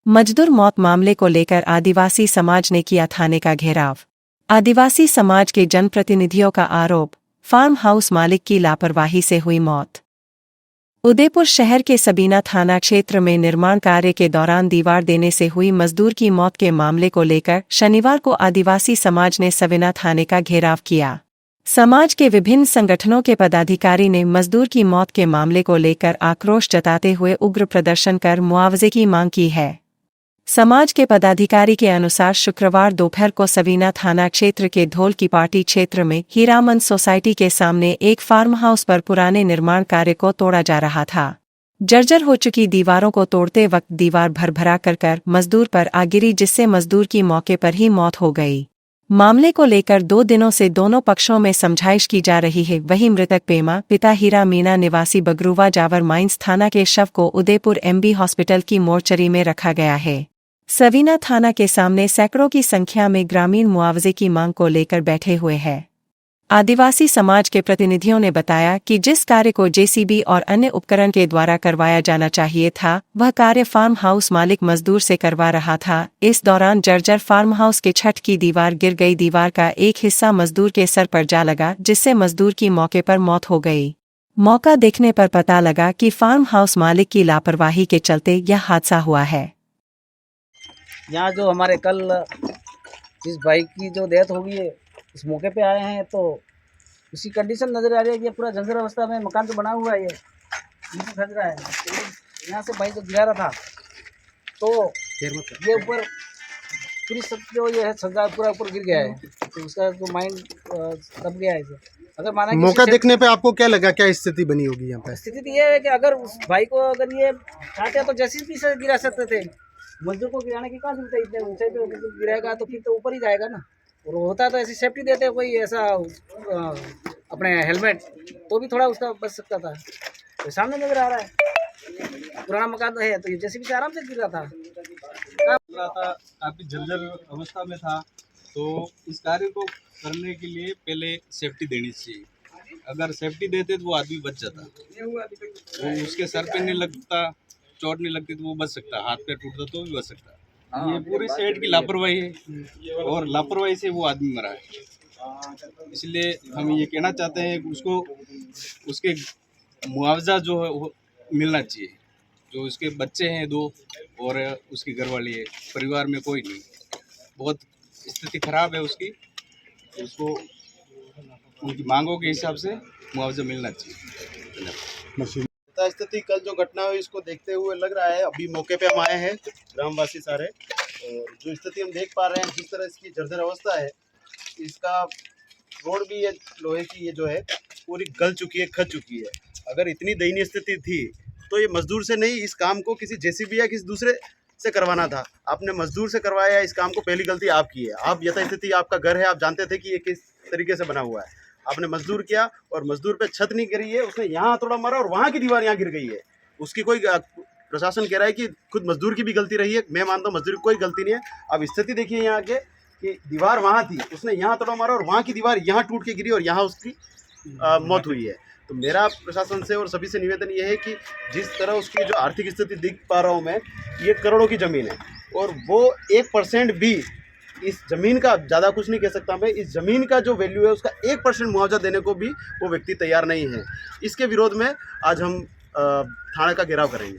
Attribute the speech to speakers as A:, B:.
A: मजदूर मौत मामले को लेकर आदिवासी समाज ने किया थाने का घेराव। आदिवासी समाज के जनप्रतिनिधियों का आरोप, फार्म हाउस मालिक की लापरवाही से हुई मौत। उदयपुर शहर के सबीना थाना क्षेत्र में निर्माण कार्य के दौरान दीवार देने से हुई मजदूर की मौत के मामले को लेकर शनिवार को आदिवासी समाज ने सबीना थाने का घेराव किया। समाज के विभिन्न संगठनों के पदाधिकारी ने मजदूर की मौत के मामले को लेकर आक्रोश जताते हुए उग्र प्रदर्शन कर मुआवजे की मांग की है। समाज के पदाधिकारी के अनुसार शुक्रवार दोपहर को सबीना थाना क्षेत्र के धोल की पार्टी क्षेत्र में हीरामन सोसाइटी के सामने एक फार्म हाउस पर पुराने निर्माण कार्य को तोड़ा जा रहा था। जर्जर हो चुकी दीवारों को तोड़ते वक्त दीवार भरभरा कर मजदूर पर आ गिरी, जिससे मजदूर की मौके पर ही मौत हो गई। मामले को लेकर 2 दिनों से दोनों पक्षों में समझाइश की जा रही है। वहीं मृतक पेमा पिता हीरा मीना निवासी बगरूवा जावर माइंस थाना के शव को उदयपुर एमबी हॉस्पिटल की मोर्चरी में रखा गया है। सबीना थाना के सामने सैकड़ों की संख्या में ग्रामीण मुआवजे की मांग को लेकर बैठे हुए हैं। आदिवासी समाज के प्रतिनिधियों ने बताया कि जिस कार्य को जेसीबी और अन्य उपकरण के द्वारा करवाया जाना चाहिए था, वह कार्य फार्म हाउस मालिक मजदूर से करवा रहा था। इस दौरान जर्जर फार्म हाउस के छत की दीवार गिर गई। दीवार का एक हिस्सा मजदूर के सर पर जा लगा, जिससे मजदूर की मौके पर मौत हो गई। मौका देखने पर पता लगा कि फार्म हाउस मालिक की लापरवाही के चलते यह हादसा हुआ है।
B: यहाँ जो हमारे कल इस भाई की जो डेथ हो गई है, इस मौके पे आए हैं तो उसी कंडीशन नज़र आ रही है कि पूरा जर्जर अवस्था में मकान तो बना हुआ है, ये नीचे खज रहा है। तो यहाँ से भाई जो गिरा रहा था तो ये ऊपर पूरी सब जो ये है सजा पूरा ऊपर गिर गया है, तो उसका जो माइंड दब गया है इसे। अगर माना
C: मौका देखने पे आपको क्या लगा, क्या स्थिति बनी होगी यहाँ पे?
B: स्थिति तो ये है कि अगर उस भाई को अगर ये चाहते तो जेसीबी से गिरा सकते थे, मजदूर को गिराने की कहाँ जरूरत है? इतने ऊंचाई पे गिराएगा तो फिर तो ऊपर ही जाएगा ना। और होता तो ऐसी सेफ्टी देते कोई ऐसा अपने हेलमेट, तो भी थोड़ा उसका बच सकता था। तो सामने नजर आ रहा है पुराना मकान तो है, तो ये जेसीबी से आराम से गिर रहा था।
D: काफ़ी जर्जर अवस्था में था, तो इस कार्य को करने के लिए पहले सेफ्टी देनी चाहिए। अगर सेफ्टी देते तो वो आदमी बच जाता, वो उसके सर पे नहीं लगता, चोट नहीं लगती तो वो बच सकता, हाथ पैर टूटता तो भी बच सकता। ये पूरी सेठ की लापरवाही है और लापरवाही से वो आदमी मरा है। इसलिए हम ये कहना चाहते हैं कि उसको उसके मुआवजा जो है वो मिलना चाहिए। जो उसके बच्चे हैं 2 और उसकी घरवाली है, परिवार में कोई नहीं, बहुत स्थिति खराब है उसकी, उसको उनकी मांगों के हिसाब से मुआवजा मिलना चाहिए।
C: स्थिति कल जो घटना हुई इसको देखते हुए लग रहा है, अभी मौके पे हम आए हैं ग्रामवासी सारे, और जो स्थिति हम देख पा रहे हैं, जिस तरह इसकी जर्जर अवस्था है, इसका रोड भी ये लोहे की ये जो है पूरी गल चुकी है, खच चुकी है। अगर इतनी दयनीय स्थिति थी तो ये मजदूर से नहीं, इस काम को किसी जेसीबी या किसी दूसरे से करवाना था। आपने मजदूर से करवाया इस काम को, पहली गलती आपकी है। आप यथास्थिति आपका घर है, आप जानते थे कि ये किस तरीके से बना हुआ है, आपने मजदूर किया और मजदूर पे छत नहीं गिरी है, उसने यहाँ थोड़ा मारा और वहाँ की दीवार यहाँ गिर गई है। उसकी कोई प्रशासन कह रहा है कि खुद मजदूर की भी गलती रही है। मैं मानता हूँ मजदूर की कोई गलती नहीं है। अब स्थिति देखिए यहाँ के कि दीवार वहाँ थी, उसने यहाँ थोड़ा मारा और वहाँ की दीवार यहाँ टूट के गिरी और यहाँ उसकी मौत हुई है। तो मेरा प्रशासन से और सभी से निवेदन ये है कि जिस तरह उसकी जो आर्थिक स्थिति देख पा रहा हूँ मैं, ये करोड़ों की ज़मीन है और वो 1% भी इस ज़मीन का, ज़्यादा कुछ नहीं कह सकता मैं, इस ज़मीन का जो वैल्यू है उसका 1% मुआवजा देने को भी वो व्यक्ति तैयार नहीं है। इसके विरोध में आज हम थाने का घेराव करेंगे।